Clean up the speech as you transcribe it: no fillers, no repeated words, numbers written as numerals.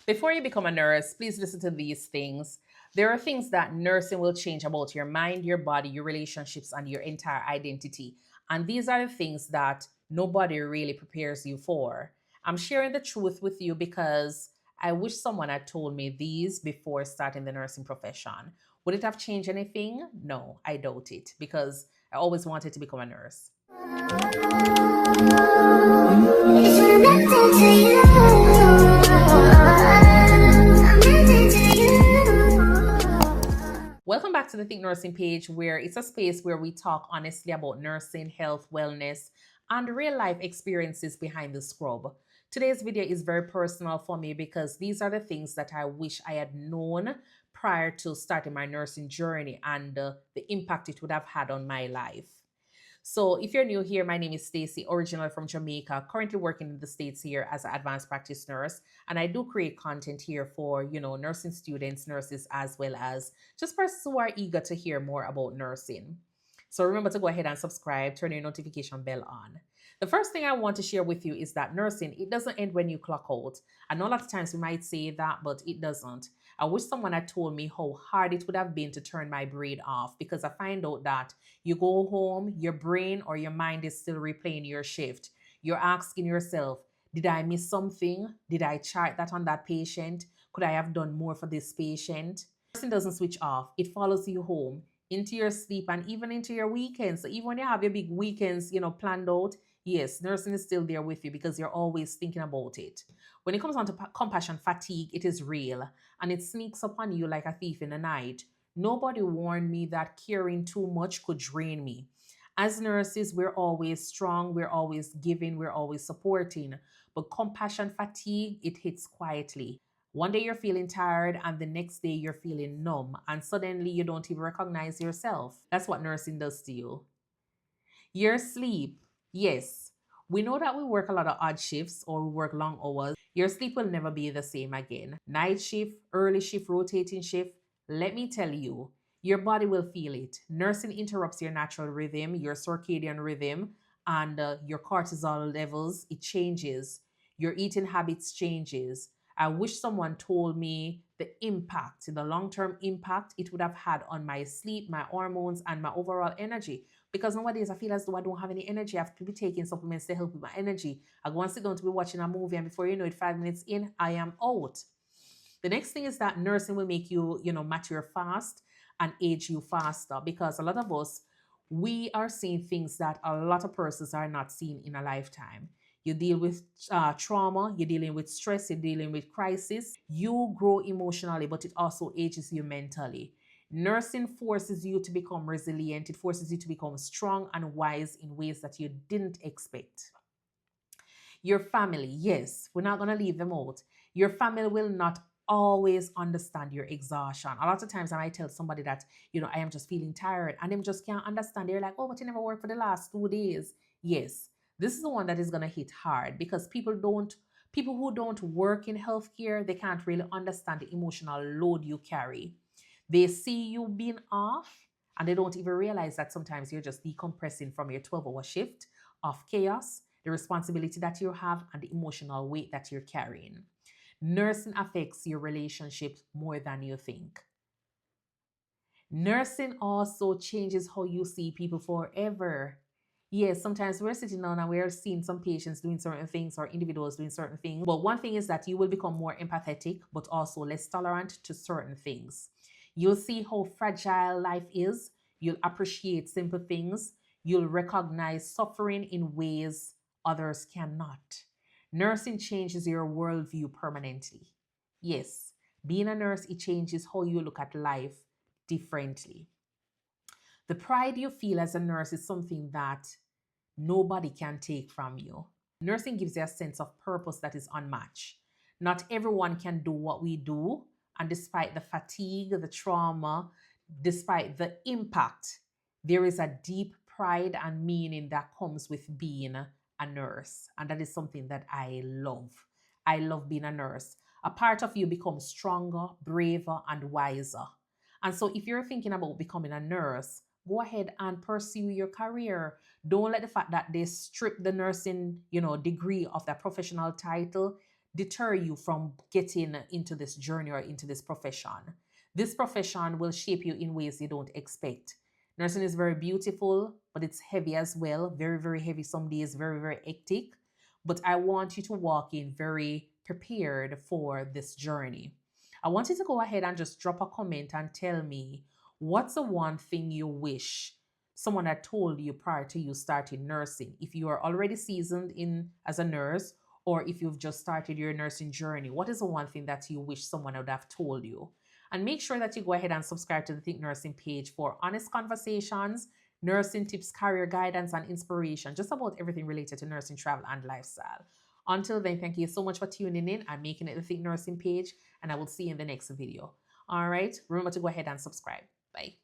Before you become a nurse, please listen to these things. There are things that nursing will change about your mind, your body, your relationships, and your entire identity. And these are the things that nobody really prepares you for. I'm sharing the truth with you because I wish someone had told me these before starting the nursing profession. Would it have changed anything? No, I doubt it because I always wanted to become a nurse. Welcome back to the Think Nursing page, where it's a space where we talk honestly about nursing, health, wellness, and real life experiences behind the scrub. Today's video is very personal for me because these are the things that I wish I had known prior to starting my nursing journey and the impact it would have had on my life. So if you're new here, my name is Stacy, originally from Jamaica, currently working in the States here as an advanced practice nurse. And I do create content here for, nursing students, nurses, as well as just persons who are eager to hear more about nursing. So remember to go ahead and subscribe, turn your notification bell on. The first thing I want to share with you is that nursing, it doesn't end when you clock out. I know a lot of times we might say that, but it doesn't. I wish someone had told me how hard it would have been to turn my brain off, because I find out that you go home, your brain or your mind is still replaying your shift. You're asking yourself, did I miss something? Did I chart that on that patient? Could I have done more for this patient? Nursing doesn't switch off. It follows you home, into your sleep, and even into your weekends. So even when you have your big weekends, planned out, yes, nursing is still there with you because you're always thinking about it. When it comes on to compassion fatigue, it is real and it sneaks upon you like a thief in the night. Nobody warned me that caring too much could drain me. As nurses, we're always strong, we're always giving, we're always supporting. But compassion fatigue, it hits quietly. One day you're feeling tired and the next day you're feeling numb, and suddenly you don't even recognize yourself. That's what nursing does to you. Your sleep. Yes, we know that we work a lot of odd shifts or we work long hours. Your sleep will never be the same again. Night shift, early shift, rotating shift. Let me tell you, your body will feel it. Nursing interrupts your natural rhythm, your circadian rhythm, and your cortisol levels. It changes. Your eating habits changes. I wish someone told me the impact, the long-term impact it would have had on my sleep, my hormones, and my overall energy. Because nowadays I feel as though I don't have any energy. I have to be taking supplements to help with my energy. I go and sit down to be watching a movie, and before you know it, 5 minutes in, I am out. The next thing is that nursing will make you, mature fast and age you faster, because a lot of us, we are seeing things that a lot of persons are not seeing in a lifetime. You deal with trauma, you're dealing with stress, you're dealing with crisis. You grow emotionally, but it also ages you mentally. Nursing forces you to become resilient. It forces you to become strong and wise in ways that you didn't expect. Your family, yes, we're not going to leave them out. Your family will not always understand your exhaustion. A lot of times I might tell somebody that, I am just feeling tired, and them just can't understand. They're like, oh, but you never worked for the last 2 days. Yes, this is the one that is going to hit hard, because people who don't work in healthcare, they can't really understand the emotional load you carry. They see you being off and they don't even realize that sometimes you're just decompressing from your 12-hour shift of chaos, the responsibility that you have, and the emotional weight that you're carrying. Nursing affects your relationships more than you think. Nursing also changes how you see people forever. Yes, sometimes we're sitting down and we're seeing some patients doing certain things or individuals doing certain things. But one thing is that you will become more empathetic, but also less tolerant to certain things. You'll see how fragile life is. You'll appreciate simple things. You'll recognize suffering in ways others cannot. Nursing changes your worldview permanently. Yes, being a nurse, it changes how you look at life differently. The pride you feel as a nurse is something that nobody can take from you. Nursing gives you a sense of purpose that is unmatched. Not everyone can do what we do, and despite the fatigue, the trauma, despite the impact, there is a deep pride and meaning that comes with being a nurse. And that is something that I love. I love being a nurse. A part of you becomes stronger, braver, and wiser. And so if you're thinking about becoming a nurse, go ahead and pursue your career. Don't let the fact that they strip the nursing, degree of that professional title, deter you from getting into this journey or into this profession. This profession will shape you in ways you don't expect. Nursing is very beautiful, but it's heavy as well. Very, very heavy some days, very, very hectic. But I want you to walk in very prepared for this journey. I want you to go ahead and just drop a comment and tell me what's the one thing you wish someone had told you prior to you starting nursing. If you are already seasoned in as a nurse, or if you've just started your nursing journey, what is the one thing that you wish someone would have told you? And make sure that you go ahead and subscribe to the Think Nursing page for honest conversations, nursing tips, career guidance, and inspiration, just about everything related to nursing, travel, and lifestyle. Until then, thank you so much for tuning in and making it the Think Nursing page, and I will see you in the next video. All right, remember to go ahead and subscribe. Bye.